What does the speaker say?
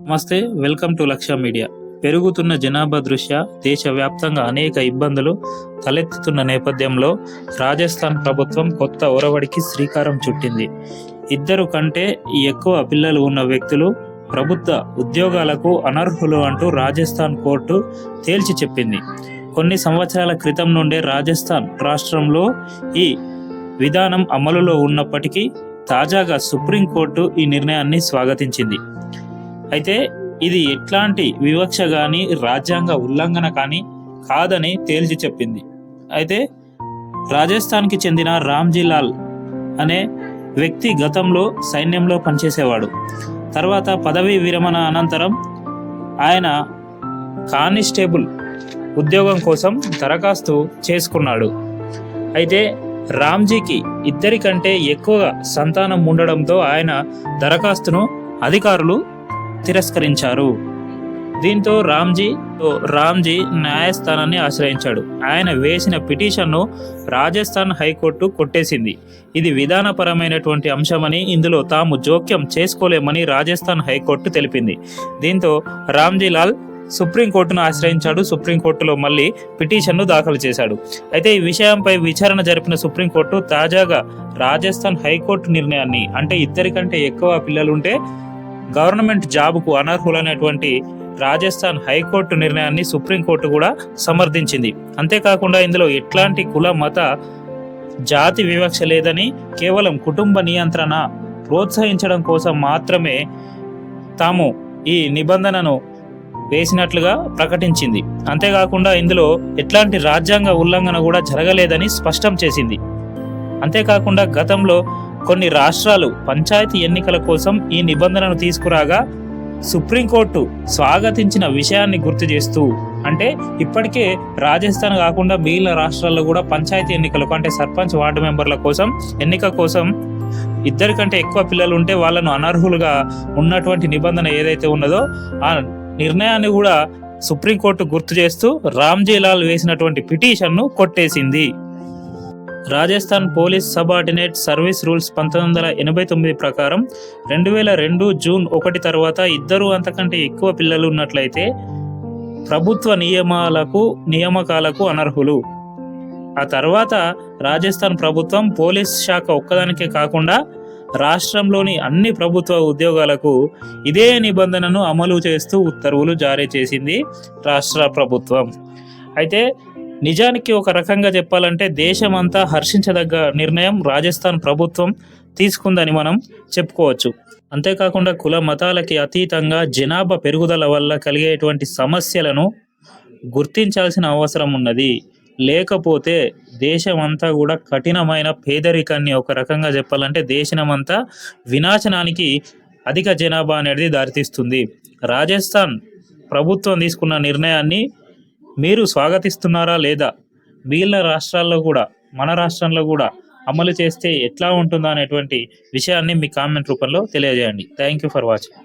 నమస్తే, welcome to లక్ష్య media. పెరుగుతున్న జనాభా దృష్ట్యా దేశవ్యాప్తంగా అనేక ఇబ్బందులు తలెత్తుతున్న నేపథ్యంలో రాజస్థాన్ ప్రభుత్వం కొత్త ఒరవడికి శ్రీకారం చుట్టింది. 2 కంటే ఎక్కువ పిల్లలు ఉన్న వ్యక్తులు ప్రభుత్వ ఉద్యోగాలకు అనర్హులు అంటూ రాజస్థాన్ కోర్టు తేల్చి చెప్పింది. కొన్ని సంవత్సరాల క్రితం నుండే రాజస్థాన్ రాష్ట్రంలో ఈ విధానం అమలులో ఉన్నప్పటికీ తాజాగా సుప్రీంకోర్టు ఈ నిర్ణయాన్ని స్వాగతించింది. అయితే ఇది ఎట్లాంటి వివక్ష కానీ రాజ్యాంగ ఉల్లంఘన కానీ కాదని తేల్చి చెప్పింది. అయితే రాజస్థాన్కి చెందిన రామ్జీలాల్ అనే వ్యక్తి గతంలో సైన్యంలో పనిచేసేవాడు. తర్వాత పదవీ విరమణ అనంతరం ఆయన కానిస్టేబుల్ ఉద్యోగం కోసం దరఖాస్తు చేసుకున్నాడు. అయితే రామ్జీకి 2 కంటే ఎక్కువ సంతానం ఉండడంతో ఆయన దరఖాస్తును అధికారులు తిరస్కరించారు. దీంతో రామ్జీ న్యాయస్థానాన్ని ఆశ్రయించాడు. ఆయన వేసిన పిటిషన్ను రాజస్థాన్ హైకోర్టు కొట్టేసింది. ఇది విధానపరమైనటువంటి అంశమని, ఇందులో తాము జోక్యం చేసుకోలేమని రాజస్థాన్ హైకోర్టు తెలిపింది. దీంతో రామ్జీలాల్ సుప్రీంకోర్టును ఆశ్రయించాడు. సుప్రీంకోర్టులో మళ్ళీ పిటిషన్ను దాఖలు చేశాడు. అయితే ఈ విషయంపై విచారణ జరిపిన సుప్రీంకోర్టు తాజాగా రాజస్థాన్ హైకోర్టు నిర్ణయాన్ని, అంటే 2 కంటే ఎక్కువ పిల్లలుంటే గవర్నమెంట్ జాబ్కు అనర్హులైనటువంటి రాజస్థాన్ హైకోర్టు నిర్ణయాన్ని సుప్రీంకోర్టు కూడా సమర్థించింది. అంతేకాకుండా ఇందులో ఎట్లాంటి కుల మత జాతి వివక్ష లేదని, కేవలం కుటుంబ నియంత్రణ ప్రోత్సహించడం కోసం మాత్రమే తాము ఈ నిబంధనను వేసినట్లుగా ప్రకటించింది. అంతేకాకుండా ఇందులో ఎట్లాంటి రాజ్యాంగ ఉల్లంఘన కూడా జరగలేదని స్పష్టం చేసింది. అంతేకాకుండా గతంలో కొన్ని రాష్ట్రాలు పంచాయతీ ఎన్నికల కోసం ఈ నిబంధనను తీసుకురాగా సుప్రీంకోర్టు స్వాగతించిన విషయాన్ని గుర్తు చేస్తూ, అంటే ఇప్పటికే రాజస్థాన్ కాకుండా మిగిలిన రాష్ట్రాల్లో కూడా పంచాయతీ ఎన్నికలకు, అంటే సర్పంచ్ వార్డు మెంబర్ల కోసం ఎన్నిక కోసం 2 కంటే ఎక్కువ పిల్లలు ఉంటే వాళ్ళను అనర్హులుగా ఉన్నటువంటి నిబంధన ఏదైతే ఉన్నదో ఆ నిర్ణయాన్ని కూడా సుప్రీంకోర్టు గుర్తు చేస్తూ రామ్జీలాల్ వేసినటువంటి పిటిషన్ను కొట్టేసింది. Rajasthan police subordinate service rules 1989 ప్రకారం 2002 జూన్ 1 తర్వాత 2 అంతకంటే ఎక్కువ పిల్లలు ఉన్నట్లయితే ప్రభుత్వ నియామకాలకు అనర్హులు. ఆ తర్వాత రాజస్థాన్ ప్రభుత్వం పోలీస్ శాఖ ఒక్కదానికే కాకుండా రాష్ట్రంలోని అన్ని ప్రభుత్వ ఉద్యోగాలకు ఇదే నిబంధనను అమలు చేస్తూ ఉత్తర్వులు జారీ చేసింది రాష్ట్ర ప్రభుత్వం. అయితే నిజానికి ఒక రకంగా చెప్పాలంటే దేశమంతా హర్షించదగ్గ నిర్ణయం రాజస్థాన్ ప్రభుత్వం తీసుకుందని మనం చెప్పుకోవచ్చు. అంతేకాకుండా కుల మతాలకి అతీతంగా జనాభా పెరుగుదల వల్ల కలిగేటువంటి సమస్యలను గుర్తించాల్సిన అవసరం ఉన్నది. లేకపోతే దేశమంతా కూడా కఠినమైన పేదరికాన్ని, ఒక రకంగా చెప్పాలంటే దేశమంతా వినాశనానికి అధిక జనాభా అనేది దారితీస్తుంది. రాజస్థాన్ ప్రభుత్వం తీసుకున్న నిర్ణయాన్ని మీరు స్వాగతిస్తున్నారా లేదా? మిగిలిన రాష్ట్రాల్లో కూడా, మన రాష్ట్రంలో కూడా అమలు చేస్తే ఎట్లా ఉంటుందో అనేటువంటి విషయాన్ని మీ కామెంట్ రూపంలో తెలియజేయండి. Thank you for watching.